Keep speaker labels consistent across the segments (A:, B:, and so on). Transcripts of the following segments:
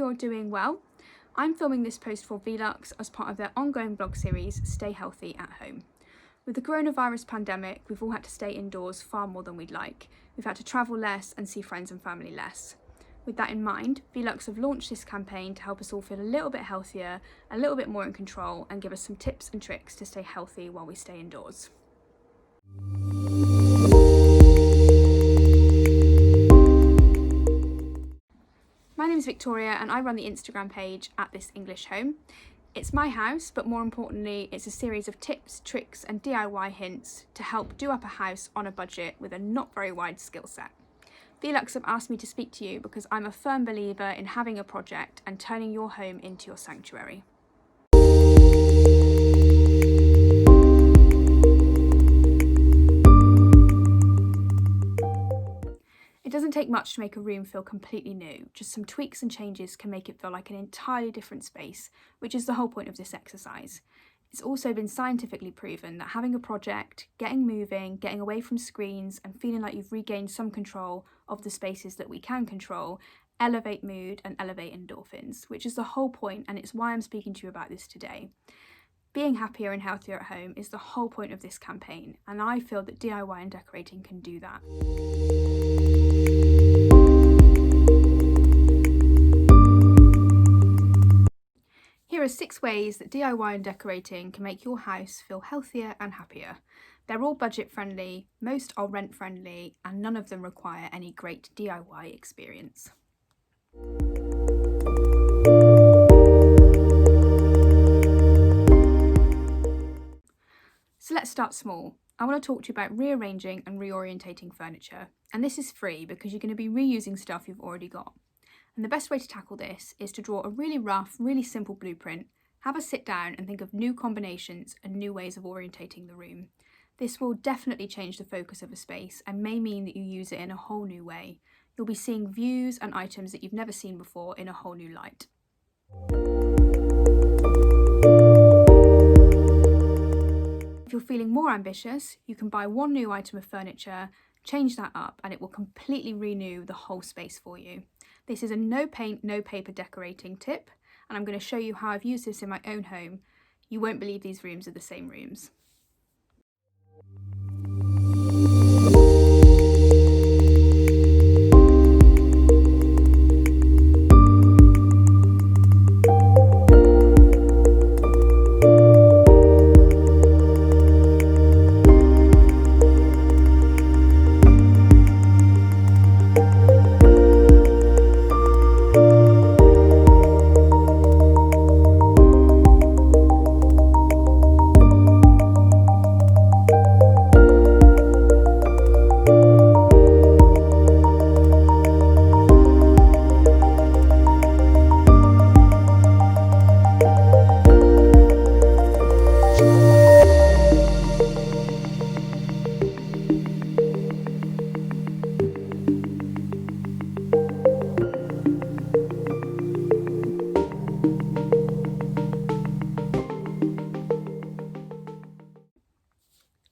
A: you're doing well. I'm filming this post for Velux as part of their ongoing blog series, Stay Healthy at Home. With the coronavirus pandemic, we've all had to stay indoors far more than we'd like. We've had to travel less and see friends and family less. With that in mind, Velux have launched this campaign to help us all feel a little bit healthier, a little bit more in control, and give us some tips and tricks to stay healthy while we stay indoors. My name is Victoria and I run the Instagram page at This English Home. It's my house, but more importantly, it's a series of tips, tricks and DIY hints to help do up a house on a budget with a not very wide skill set. Velux have asked me to speak to you because I'm a firm believer in having a project and turning your home into your sanctuary. It doesn't take much to make a room feel completely new. Just some tweaks and changes can make it feel like an entirely different space, which is the whole point of this exercise. It's also been scientifically proven that having a project, getting moving, getting away from screens and feeling like you've regained some control of the spaces that we can control, elevate mood and elevate endorphins, which is the whole point, and it's why I'm speaking to you about this today. Being happier and healthier at home is the whole point of this campaign, and I feel that DIY and decorating can do that. Here are 6 ways that DIY and decorating can make your house feel healthier and happier. They're all budget friendly, most are rent friendly, and none of them require any great DIY experience. So let's start small. I want to talk to you about rearranging and reorientating furniture. And this is free because you're going to be reusing stuff you've already got. And the best way to tackle this is to draw a really rough, really simple blueprint, have a sit down and think of new combinations and new ways of orientating the room. This will definitely change the focus of a space and may mean that you use it in a whole new way. You'll be seeing views and items that you've never seen before in a whole new light. If you're feeling more ambitious, you can buy one new item of furniture, change that up, and it will completely renew the whole space for you. This is a no paint, no paper decorating tip, and I'm going to show you how I've used this in my own home. You won't believe these rooms are the same rooms.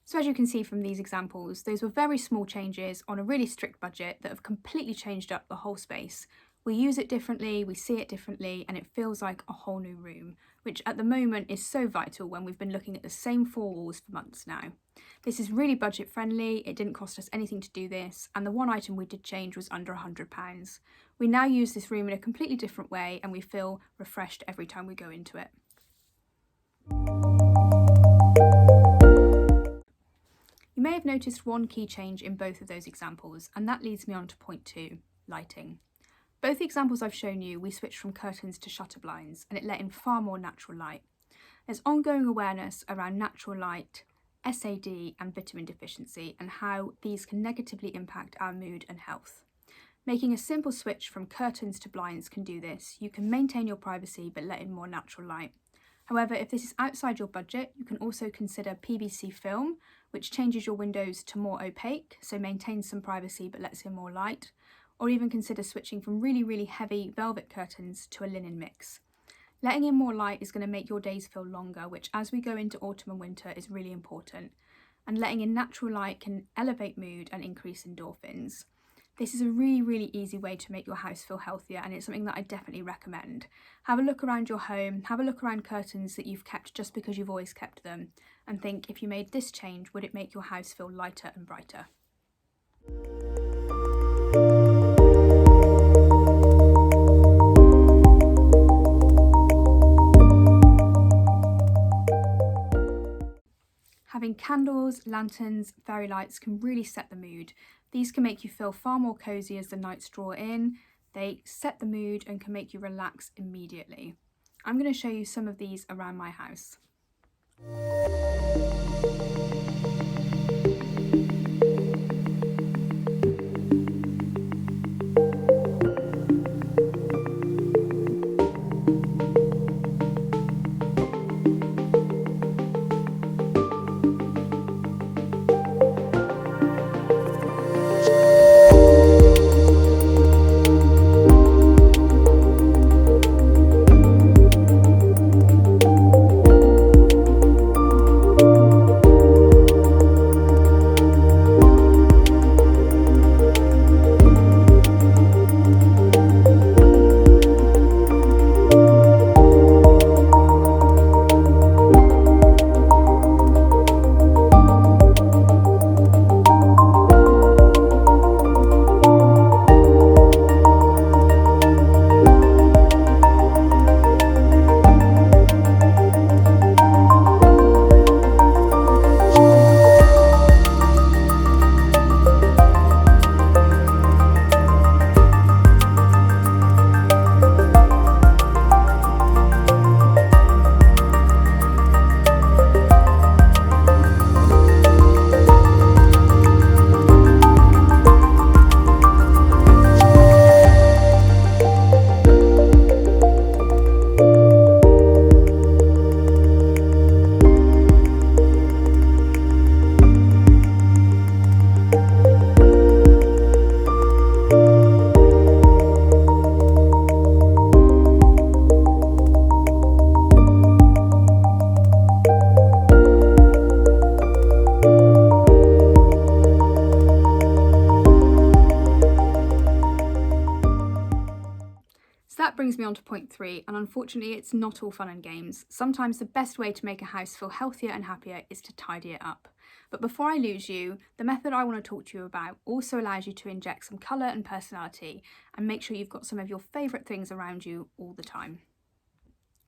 A: So as you can see from these examples, those were very small changes on a really strict budget that have completely changed up the whole space. We use it differently, we see it differently, and it feels like a whole new room, which at the moment is so vital when we've been looking at the same 4 walls for months now. This is really budget friendly, it didn't cost us anything to do this, and the one item we did change was under £100. We now use this room in a completely different way and we feel refreshed every time we go into it. You may have noticed one key change in both of those examples, and that leads me on to point 2, lighting. Both the examples I've shown you, we switched from curtains to shutter blinds, and it let in far more natural light. There's ongoing awareness around natural light, SAD and vitamin deficiency, and how these can negatively impact our mood and health. Making a simple switch from curtains to blinds can do this. You can maintain your privacy but let in more natural light. However, if this is outside your budget, you can also consider PVC film, which changes your windows to more opaque, so maintains some privacy but lets in more light, or even consider switching from really heavy velvet curtains to a linen mix. Letting in more light is going to make your days feel longer, which as we go into autumn and winter is really important. And letting in natural light can elevate mood and increase endorphins. This is a really easy way to make your house feel healthier, and it's something that I definitely recommend. Have a look around your home, have a look around curtains that you've kept just because you've always kept them, and think, if you made this change, would it make your house feel lighter and brighter? Having candles, lanterns, fairy lights can really set the mood. These can make you feel far more cosy as the nights draw in. They set the mood and can make you relax immediately. I'm going to show you some of these around my house. That brings me on to point 3, and unfortunately it's not all fun and games. Sometimes the best way to make a house feel healthier and happier is to tidy it up. But before I lose you, the method I want to talk to you about also allows you to inject some colour and personality and make sure you've got some of your favourite things around you all the time.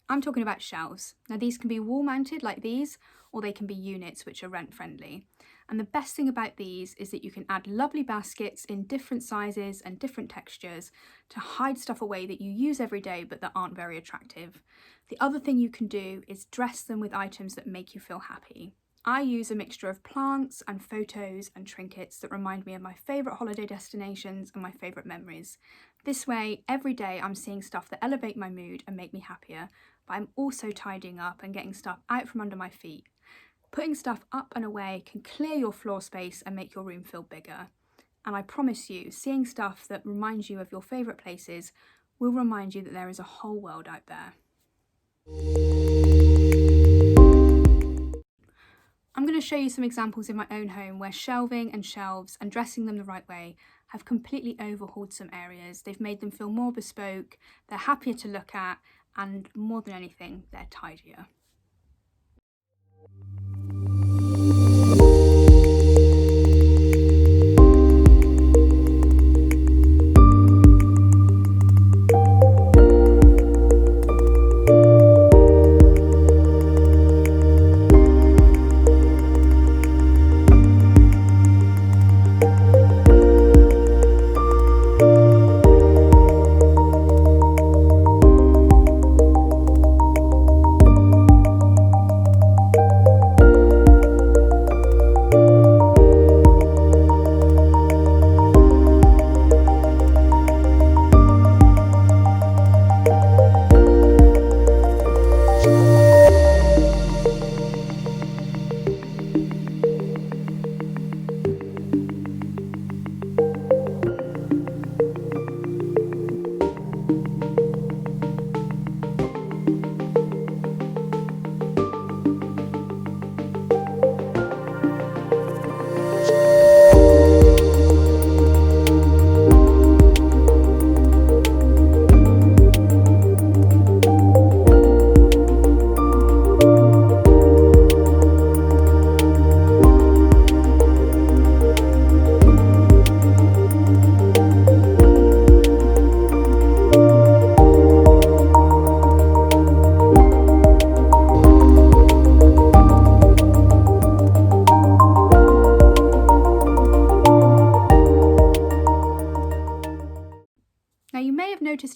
A: I'm talking about shelves. Now these can be wall mounted like these, or they can be units which are rent friendly. And the best thing about these is that you can add lovely baskets in different sizes and different textures to hide stuff away that you use every day but that aren't very attractive. The other thing you can do is dress them with items that make you feel happy. I use a mixture of plants and photos and trinkets that remind me of my favourite holiday destinations and my favourite memories. This way, every day I'm seeing stuff that elevate my mood and make me happier, but I'm also tidying up and getting stuff out from under my feet. Putting stuff up and away can clear your floor space and make your room feel bigger. And I promise you, seeing stuff that reminds you of your favourite places will remind you that there is a whole world out there. I'm going to show you some examples in my own home where shelving and shelves and dressing them the right way have completely overhauled some areas. They've made them feel more bespoke, they're happier to look at, and more than anything, they're tidier.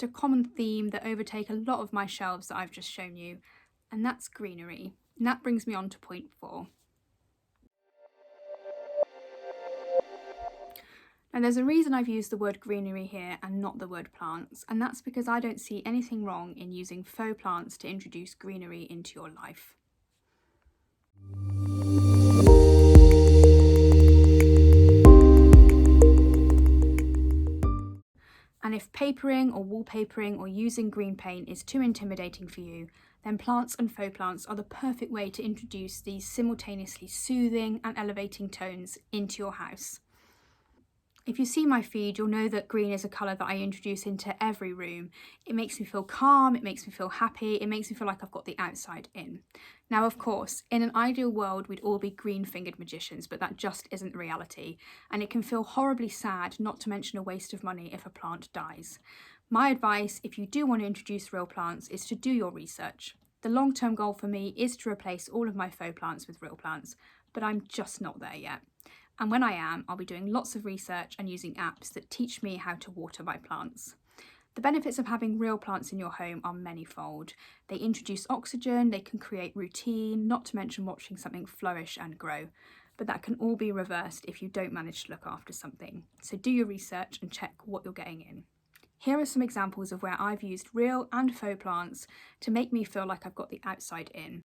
A: noticed a common theme that overtake a lot of my shelves that I've just shown you, and that's greenery. And that brings me on to point 4. Now there's a reason I've used the word greenery here and not the word plants, and that's because I don't see anything wrong in using faux plants to introduce greenery into your life. And if papering or wallpapering or using green paint is too intimidating for you, then plants and faux plants are the perfect way to introduce these simultaneously soothing and elevating tones into your house. If you see my feed, you'll know that green is a colour that I introduce into every room. It makes me feel calm, it makes me feel happy, it makes me feel like I've got the outside in. Now, of course, in an ideal world, we'd all be green-fingered magicians, but that just isn't reality. And it can feel horribly sad, not to mention a waste of money, if a plant dies. My advice, if you do want to introduce real plants, is to do your research. The long-term goal for me is to replace all of my faux plants with real plants, but I'm just not there yet. And when I am, I'll be doing lots of research and using apps that teach me how to water my plants. The benefits of having real plants in your home are manifold. They introduce oxygen, they can create routine, not to mention watching something flourish and grow. But that can all be reversed if you don't manage to look after something. So do your research and check what you're getting in. Here are some examples of where I've used real and faux plants to make me feel like I've got the outside in.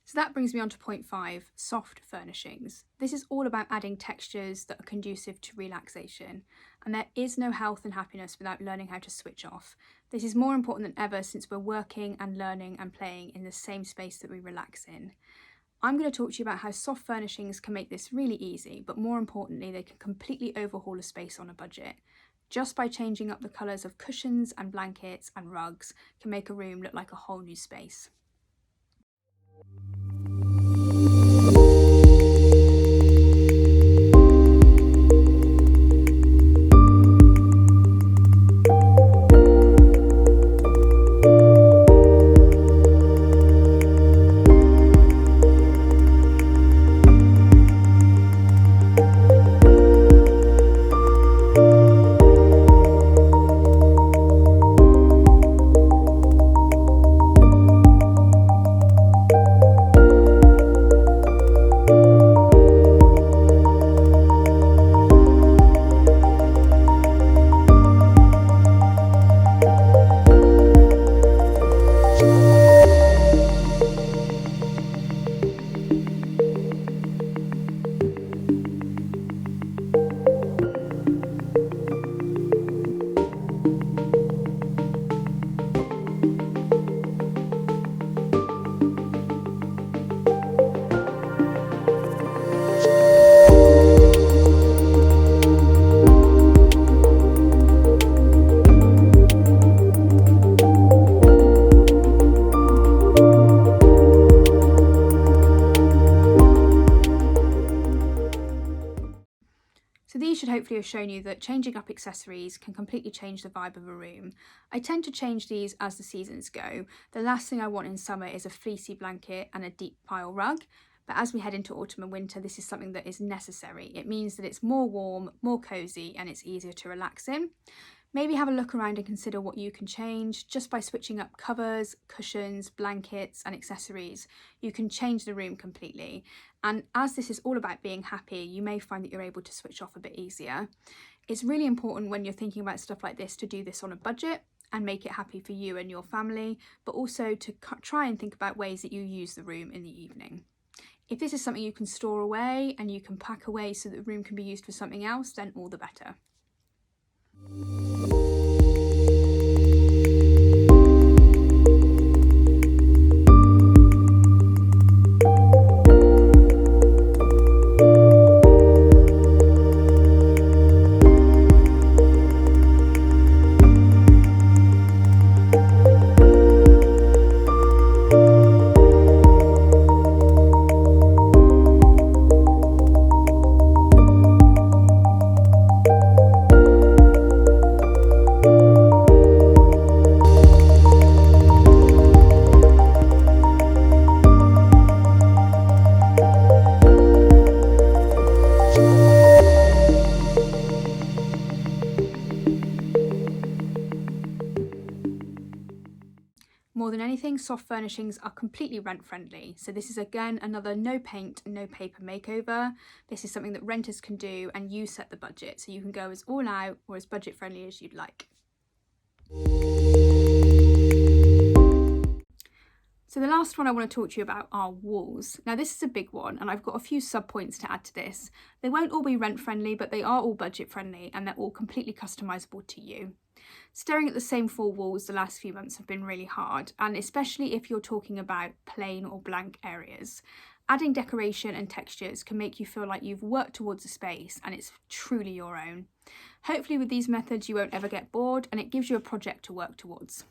A: So that brings me on to point 5, soft furnishings. This is all about adding textures that are conducive to relaxation. And there is no health and happiness without learning how to switch off. This is more important than ever since we're working and learning and playing in the same space that we relax in. I'm going to talk to you about how soft furnishings can make this really easy, but more importantly, they can completely overhaul a space on a budget. Just by changing up the colours of cushions and blankets and rugs can make a room look like a whole new space. So these should hopefully have shown you that changing up accessories can completely change the vibe of a room. I tend to change these as the seasons go. The last thing I want in summer is a fleecy blanket and a deep pile rug. But as we head into autumn and winter, this is something that is necessary. It means that it's more warm, more cosy, and it's easier to relax in. Maybe have a look around and consider what you can change. Just by switching up covers, cushions, blankets and accessories, you can change the room completely. And as this is all about being happy, you may find that you're able to switch off a bit easier. It's really important when you're thinking about stuff like this to do this on a budget and make it happy for you and your family, but also to try and think about ways that you use the room in the evening. If this is something you can store away and you can pack away so that the room can be used for something else, then all the better. More than anything, soft furnishings are completely rent friendly. So this is again another no paint, no paper makeover. This is something that renters can do and you set the budget. So you can go as all out or as budget friendly as you'd like. So the last one I want to talk to you about are walls. Now this is a big one and I've got a few sub points to add to this. They won't all be rent friendly, but they are all budget friendly and they're all completely customizable to you. Staring at the same four walls the last few months have been really hard, and especially if you're talking about plain or blank areas. Adding decoration and textures can make you feel like you've worked towards a space and it's truly your own. Hopefully with these methods you won't ever get bored and it gives you a project to work towards.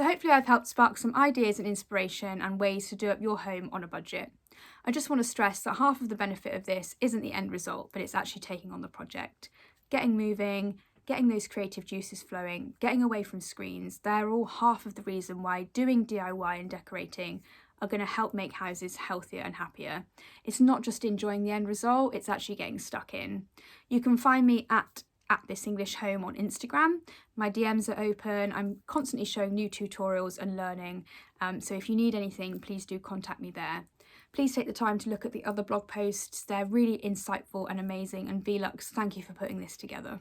A: hopefully I've helped spark some ideas and inspiration and ways to do up your home on a budget. I just want to stress that half of the benefit of this isn't the end result, but it's actually taking on the project. Getting moving, getting those creative juices flowing, getting away from screens, they're all half of the reason why doing DIY and decorating are going to help make houses healthier and happier. It's not just enjoying the end result, it's actually getting stuck in. You can find me at This English Home on Instagram. My DMs are open. I'm constantly showing new tutorials and learning. So if you need anything, please do contact me there. Please take the time to look at the other blog posts. They're really insightful and amazing. And Velux, thank you for putting this together.